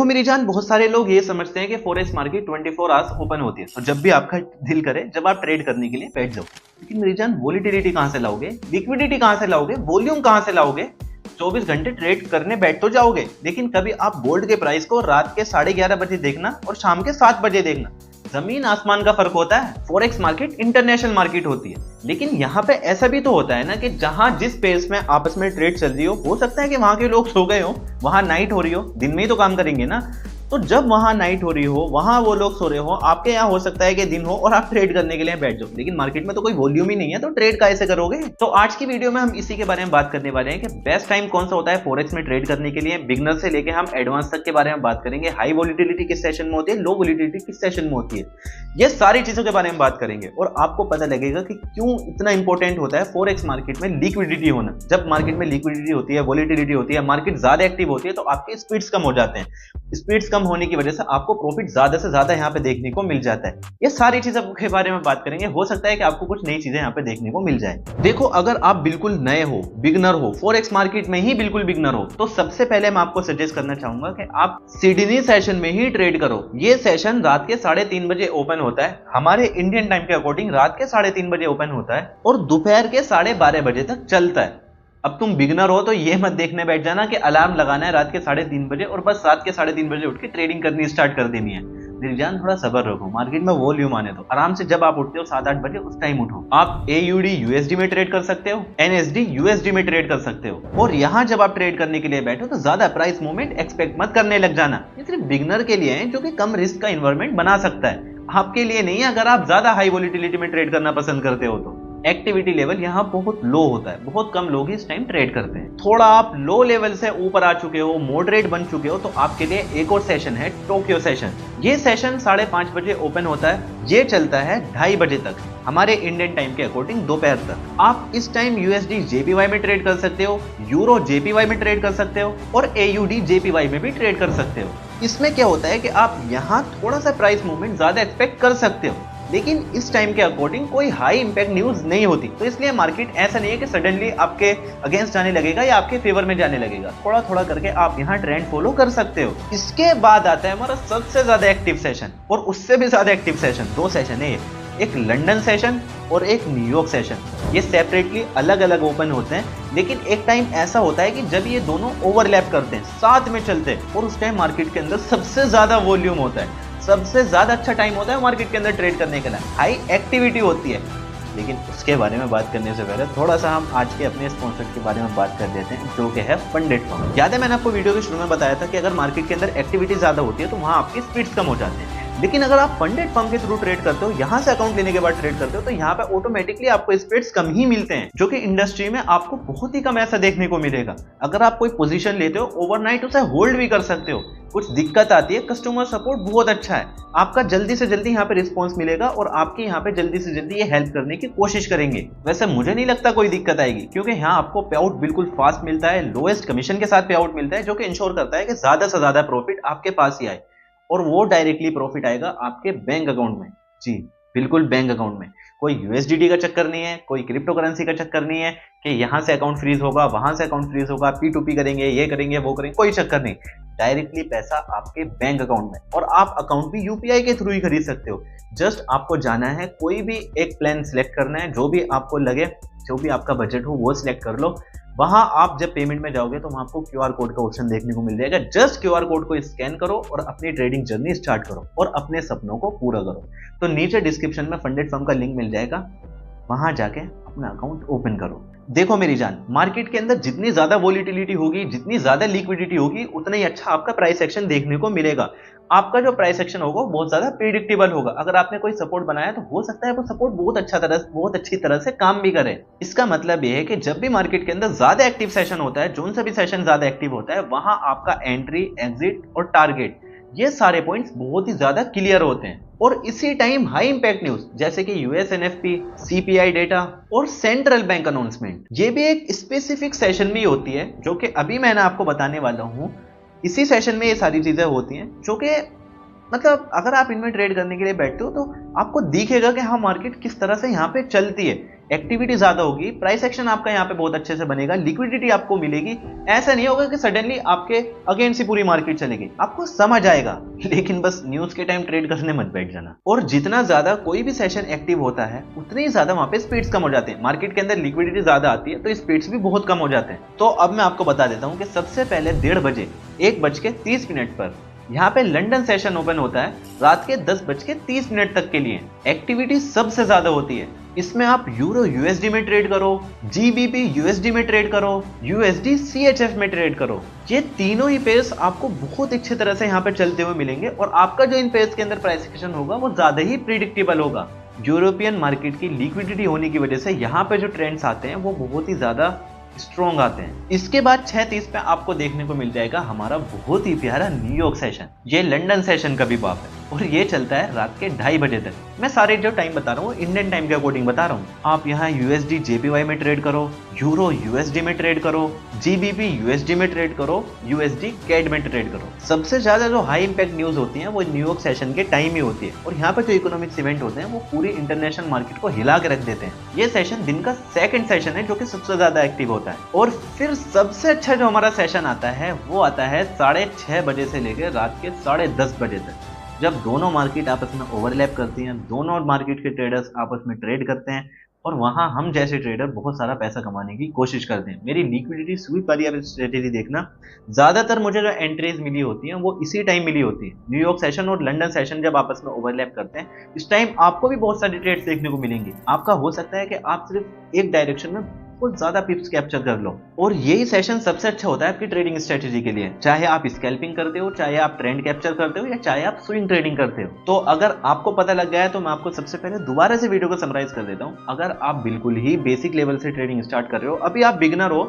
देखो मेरी जान, बहुत सारे लोग ये समझते हैं कि फॉरेक्स मार्केट 24 आवर्स ओपन होती है, तो जब भी आपका दिल करे जब आप ट्रेड करने के लिए बैठ जाओ। लेकिन मेरी जान, वोलेटिलिटी कहां से लाओगे, लिक्विडिटी कहां से लाओगे, वॉल्यूम कहां से लाओगे? 24 घंटे ट्रेड करने बैठ तो जाओगे, लेकिन कभी आप गोल्ड के प्राइस को रात के 11:30 बजे देखना और शाम के 7 बजे देखना, जमीन आसमान का फर्क होता है। फॉरेक्स मार्केट इंटरनेशनल मार्केट होती है, लेकिन यहाँ पे ऐसा भी तो होता है ना कि जहां जिस पेस में आपस में ट्रेड चल रही हो सकता है कि वहां के लोग सो गए हो, वहां नाइट हो रही हो, दिन में ही तो काम करेंगे ना। तो जब वहां नाइट हो रही हो, वहां वो लोग सो रहे हो, आपके यहाँ हो सकता है कि दिन हो और आप ट्रेड करने के लिए बैठ जाओ, लेकिन मार्केट में तो कोई वॉल्यूम ही नहीं है, तो ट्रेड कैसे करोगे? तो आज की वीडियो में हम इसी के बारे में बात करने वाले हैं कि बेस्ट टाइम कौन सा होता है फॉरेक्स में ट्रेड करने के लिए। बिगनर से लेके हम एडवांस तक के बारे में बात करेंगे। हाई वोलेटिलिटी किस सेशन में होती है, लो वोलेटिलिटी किस सेशन में होती है, ये सारी चीजों के बारे में बात करेंगे और आपको पता लगेगा कि क्यों इतना इंपॉर्टेंट होता है फॉरेक्स मार्केट में लिक्विडिटी होना। जब मार्केट में लिक्विडिटी होती है, वोलेटिलिटी होती है, मार्केट ज्यादा एक्टिव होती है, तो आपके स्पीड्स कम हो जाते हैं। स्पीड्स कम होने की वजह से आपको प्रॉफिट ज्यादा से ज्यादा यहाँ पे देखने को मिल जाता है। ये सारी चीजों के बारे में बात करेंगे। हो सकता है कि आपको कुछ नई चीजें यहाँ पे देखने को मिल जाए। देखो, अगर आप बिल्कुल नए हो, बिगनर हो, फॉरेक्स मार्केट में ही बिल्कुल बिगनर हो, तो सबसे पहले मैं आपको सजेस्ट करना चाहूंगा कि आप सिडनी सेशन में ही ट्रेड करो। ये सेशन रात के 3:30 बजे ओपन होता है, हमारे इंडियन टाइम के अकॉर्डिंग रात के 3:30 बजे ओपन होता है और दोपहर के 12:30 बजे तक चलता है। अब तुम बिगनर हो तो ये मत देखने बैठ जाना कि अलार्म लगाना है रात के 3:30 बजे और बस रात के 3:30 बजे उठ के ट्रेडिंग करनी स्टार्ट कर देनी है। मेरी जान, थोड़ा सब्र रखो, मार्केट में वॉल्यूम आने दो। आराम से जब आप उठते हो 7-8 बजे, उस टाइम उठो। आप AUD USD में ट्रेड कर सकते हो, NSD USD में ट्रेड कर सकते हो। और यहाँ जब आप ट्रेड करने के लिए बैठो तो ज्यादा प्राइस मूवमेंट एक्सपेक्ट मत करने लग जाना। ये सिर्फ बिगनर के लिए है जो कि कम रिस्क का इन्वायरमेंट बना सकता है, आपके लिए नहीं है अगर आप ज्यादा हाई वोलेटिलिटी में ट्रेड करना पसंद करते हो तो। एक्टिविटी लेवल यहाँ बहुत लो होता है, बहुत कम लोग ही इस टाइम ट्रेड करते हैं। थोड़ा आप लो लेवल से ऊपर आ चुके हो, मॉडरेट बन चुके हो, तो आपके लिए एक और सेशन है, टोक्यो सेशन। ये सेशन 5:30 बजे ओपन होता है, ये चलता है 2:30 बजे तक हमारे इंडियन टाइम के अकॉर्डिंग, दोपहर तक। आप इस टाइम USD JPY में ट्रेड कर सकते हो, यूरो JPY में ट्रेड कर सकते हो और AUD JPY में भी ट्रेड कर सकते हो। इसमें क्या होता है कि आप यहाँ थोड़ा सा प्राइस मूवमेंट ज्यादा एक्सपेक्ट कर सकते हो, लेकिन इस टाइम के अकॉर्डिंग कोई हाई इंपैक्ट न्यूज नहीं होती। तो इसलिए मार्केट ऐसा नहीं है कि सडनली आपके अगेंस्ट जाने लगेगा या आपके फेवर में जाने लगेगा। थोड़ा थोड़ा करके आप यहाँ ट्रेंड फॉलो कर सकते हो। इसके बाद आता है हमारा सबसे ज्यादा एक्टिव सेशन, और उससे भी ज्यादा एक्टिव सेशन। 2 सेशन है, एक लंदन सेशन और एक न्यूयॉर्क सेशन। ये सेपरेटली अलग अलग ओपन होते हैं, लेकिन एक टाइम ऐसा होता है कि जब ये दोनों ओवरलैप करते हैं, साथ में चलते हैं, और उस टाइम मार्केट के अंदर सबसे ज्यादा वॉल्यूम होता है, सबसे ज्यादा अच्छा टाइम होता है मार्केट के अंदर ट्रेड करने के लिए, हाई एक्टिविटी होती है। लेकिन उसके बारे में बात करने से पहले थोड़ा सा हम आज के अपने स्पॉन्सर के बारे में बात कर लेते हैं, जो कि है फंडेड फर्म। याद है मैंने आपको वीडियो के शुरू में बताया था कि अगर मार्केट के अंदर एक्टिविटी ज्यादा होती है तो वहां आपकी स्पीड्स कम हो जाते हैं। लेकिन अगर आप फंडेड फर्म के थ्रू ट्रेड करते हो, यहाँ से अकाउंट लेने के बाद ट्रेड करते हो, तो यहाँ पे ऑटोमेटिकली आपको स्प्रेड्स कम ही मिलते हैं, जो कि इंडस्ट्री में आपको बहुत ही कम ऐसा देखने को मिलेगा। अगर आप कोई पोजीशन लेते हो, ओवरनाइट उसे होल्ड भी कर सकते हो। कुछ दिक्कत आती है, कस्टमर सपोर्ट बहुत अच्छा है, आपका जल्दी से जल्दी यहाँ पे रिस्पॉन्स मिलेगा और आपके यहाँ पे जल्दी से जल्दी ये हेल्प करने की कोशिश करेंगे। वैसे मुझे नहीं लगता कोई दिक्कत आएगी, क्योंकि यहाँ आपको पे आउट बिल्कुल फास्ट मिलता है, लोएस्ट कमीशन के साथ पे आउट मिलता है, जो कि इंश्योर करता है कि ज्यादा से ज्यादा प्रॉफिट आपके पास ही आए, और वो डायरेक्टली प्रॉफिट आएगा आपके बैंक अकाउंट में। जी बिल्कुल, बैंक अकाउंट में। कोई USDT का चक्कर नहीं है, कोई क्रिप्टो करेंसी का चक्कर नहीं है कि यहाँ से अकाउंट फ्रीज होगा, वहां से अकाउंट फ्रीज होगा, P2P करेंगे, ये करेंगे, वो करेंगे, कोई चक्कर नहीं। डायरेक्टली पैसा आपके बैंक अकाउंट में, और आप अकाउंट भी UPI के थ्रू ही खरीद सकते हो। जस्ट आपको जाना है, कोई भी एक प्लान सिलेक्ट करना है, जो भी आपको लगे, जो भी आपका बजट हो वो सिलेक्ट कर लो। वहां आप जब पेमेंट में जाओगे तो वहां आपको QR कोड का ऑप्शन देखने को मिल जाएगा। जस्ट QR कोड को स्कैन करो और अपनी ट्रेडिंग जर्नी स्टार्ट करो और अपने सपनों को पूरा करो। तो नीचे डिस्क्रिप्शन में फंडेड फर्म का लिंक मिल जाएगा, वहां जाके अपना अकाउंट ओपन करो। देखो मेरी जान, मार्केट के अंदर जितनी ज्यादा वोलेटिलिटी होगी, जितनी ज्यादा लिक्विडिटी होगी, उतना ही अच्छा आपका प्राइस एक्शन देखने को मिलेगा। आपका जो प्राइस एक्शन होगा वो बहुत ज्यादा प्रिडिक्टेबल होगा। अगर आपने कोई सपोर्ट बनाया तो हो सकता है वो सपोर्ट बहुत अच्छी तरह से काम भी करे। इसका मतलब ये है कि जब भी मार्केट के अंदर ज्यादा एक्टिव सेशन होता है, जोन सा भी सेशन ज्यादा एक्टिव होता है, वहां आपका एंट्री, एग्जिट और टारगेट, ये सारे पॉइंट्स बहुत ही ज्यादा क्लियर होते हैं। और इसी टाइम हाई इंपैक्ट न्यूज जैसे कि US NFP, CPI डेटा और सेंट्रल बैंक अनाउंसमेंट, ये भी एक स्पेसिफिक सेशन में होती है, जो कि अभी मैंने आपको बताने वाला हूं। इसी सेशन में ये सारी चीजें होती हैं, जो कि मतलब अगर आप इनमें ट्रेड करने के लिए बैठते हो तो आपको दिखेगा कि हाँ मार्केट किस तरह से यहाँ पे चलती है। एक्टिविटी ज्यादा होगी, प्राइस एक्शन आपका यहाँ पे बहुत अच्छे से बनेगा, लिक्विडिटी आपको मिलेगी। ऐसा नहीं होगा कि सडनली आपके अगेंस्ट ही पूरी मार्केट चलेगी, आपको समझ आएगा। लेकिन बस न्यूज के टाइम ट्रेड करने मत बैठ जाना। और जितना ज्यादा कोई भी सेशन एक्टिव होता है उतने ही ज्यादा वहां पे स्पीड्स कम हो जाते हैं। मार्केट के अंदर लिक्विडिटी ज्यादा आती है तो स्पीड्स भी बहुत कम हो जाते हैं। तो अब मैं आपको बता देता हूँ कि सबसे पहले 1:30 बजे 1:30 पर यहाँ पे लंदन सेशन ओपन होता है रात के 10:30 तक के लिए। एक्टिविटी सबसे ज्यादा होती है। इसमें आप यूरो यूएसडी में ट्रेड करो, जीबीपी यूएसडी में ट्रेड करो, यूएसडी सीएचएफ में ट्रेड करो। ये तीनों ही पेयर्स आपको बहुत अच्छी तरह से यहाँ पे चलते हुए मिलेंगे और आपका जो इन पेयर्स के अंदर प्राइस एक्शन होगा वो ज्यादा ही प्रिडिक्टेबल होगा। यूरोपियन मार्केट की लिक्विडिटी होने की वजह से यहाँ पे जो ट्रेंड्स आते हैं वो बहुत ही ज्यादा स्ट्रॉन्ग आते हैं। इसके बाद 6:30 पे आपको देखने को मिल जाएगा हमारा बहुत ही प्यारा न्यूयॉर्क सेशन। ये लंदन सेशन का भी बाप है और ये चलता है रात के 2:30 बजे तक। मैं सारे जो टाइम बता रहा हूँ इंडियन टाइम के अकॉर्डिंग बता रहा हूँ। आप यहाँ यूएसडी जेपीवाई में ट्रेड करो, यूरो यूएसडी में ट्रेड करो, जीबीपी यूएसडी में ट्रेड करो, यूएसडी कैड में ट्रेड करो। सबसे ज्यादा जो हाई इंपैक्ट न्यूज होती है वो न्यूयॉर्क सेशन के टाइम ही होती है और यहाँ पे जो इकोनॉमिक्स इवेंट होते हैं वो पूरी इंटरनेशनल मार्केट को हिला के रख देते हैं। ये सेशन दिन का सेकंड सेशन है जो कि सबसे ज्यादा एक्टिव होता है। और फिर सबसे अच्छा जो हमारा सेशन आता है वो आता है 6:30 बजे से लेकर रात के 10:30 बजे तक, जब दोनों मार्केट आपस में ओवरलैप करती हैं, दोनों मार्केट के ट्रेडर्स आपस में ट्रेड करते हैं और वहां हम जैसे ट्रेडर बहुत सारा पैसा कमाने की कोशिश करते हैं। मेरी लिक्विडिटी स्वीप वाली आप स्ट्रेटेजी देखना, ज्यादातर मुझे जो एंट्रीज मिली होती हैं वो इसी टाइम मिली होती है। न्यूयॉर्क सेशन और लंदन सेशन जब आपस में ओवरलैप करते हैं इस टाइम आपको भी बहुत सारी ट्रेड्स देखने को मिलेंगी। आपका हो सकता है कि आप सिर्फ एक डायरेक्शन में बहुत ज्यादा पिप्स कैप्चर कर लो और यही सेशन सबसे अच्छा होता है आपकी ट्रेडिंग स्ट्रेटेजी के लिए। चाहे आप स्कैल्पिंग करते हो, चाहे आप ट्रेंड कैप्चर करते हो या चाहे आप स्विंग ट्रेडिंग करते हो। तो अगर आपको पता लग गया है तो मैं आपको सबसे पहले दोबारा से वीडियो को समराइज कर देता हूं। अगर आप बिल्कुल ही बेसिक लेवल से ट्रेडिंग स्टार्ट कर रहे हो, अभी आप बिगिनर हो,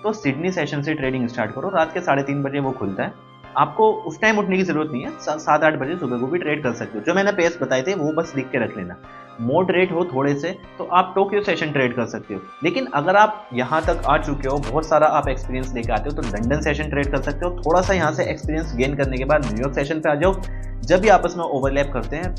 तो सिडनी सेशन से ट्रेडिंग स्टार्ट करो। रात के 3:30 बजे वो खुलता है, आपको उस टाइम उठने की जरूरत नहीं है, 7-8 बजे सुबह को भी ट्रेड कर सकते हो। जो मैंने पेस बताए थे वो बस लिख के रख लेना। मॉडरेट हो थोड़े से तो आप टोक्यो सेशन ट्रेड कर सकते हो। लेकिन अगर आप यहाँ तक आ चुके हो, बहुत सारा आप एक्सपीरियंस लेके आते हो, तो लंदन सेशन ट्रेड कर सकते हो। थोड़ा सा यहाँ से एक्सपीरियंस गेन करने के बाद न्यूयॉर्क सेशन पे आ जाओ। जब भी आपस में ओवरलैप करते हैं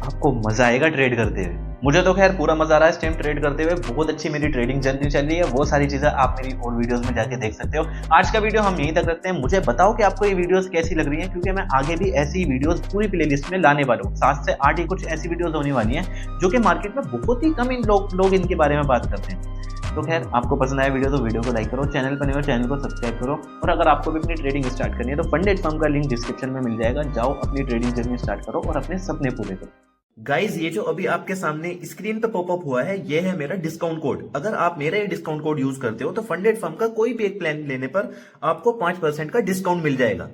आपको मजा आएगा ट्रेड करते हुए। मुझे तो खैर पूरा मजा आ रहा है इस टाइम ट्रेड करते हुए। बहुत अच्छी मेरी ट्रेडिंग जर्नी चल रही है। वो सारी चीजें आप मेरी और वीडियोस में जाके देख सकते हो। आज का वीडियो हम यहीं तक रखते हैं। मुझे बताओ कि आपको ये वीडियोस कैसी लग रही हैं, क्योंकि मैं आगे भी ऐसी ही वीडियोस पूरी प्लेलिस्ट में लाने वाला हूँ। 7 से 8 ही कुछ ऐसी वीडियोस होने वाली हैं जो कि मार्केट में बहुत ही कम लोग इनके बारे में बात करते हैं। तो खैर आपको पसंद आया वीडियो तो वीडियो को लाइक करो, चैनल पर नहीं हो चैनल को सब्सक्राइब करो। और अगर आपको भी अपनी ट्रेडिंग स्टार्ट करनी है तो फंडेड फर्म का लिंक डिस्क्रिप्शन में मिल जाएगा। जाओ अपनी ट्रेडिंग जर्नी स्टार्ट करो और अपने सपने पूरे करो। गाइज ये जो अभी आपके सामने स्क्रीन पे पॉपअप हुआ है ये है मेरा डिस्काउंट कोड। अगर आप मेरा ये डिस्काउंट कोड यूज करते हो तो फंडेड फर्म का कोई भी एक प्लान लेने पर आपको 5% का डिस्काउंट मिल जाएगा।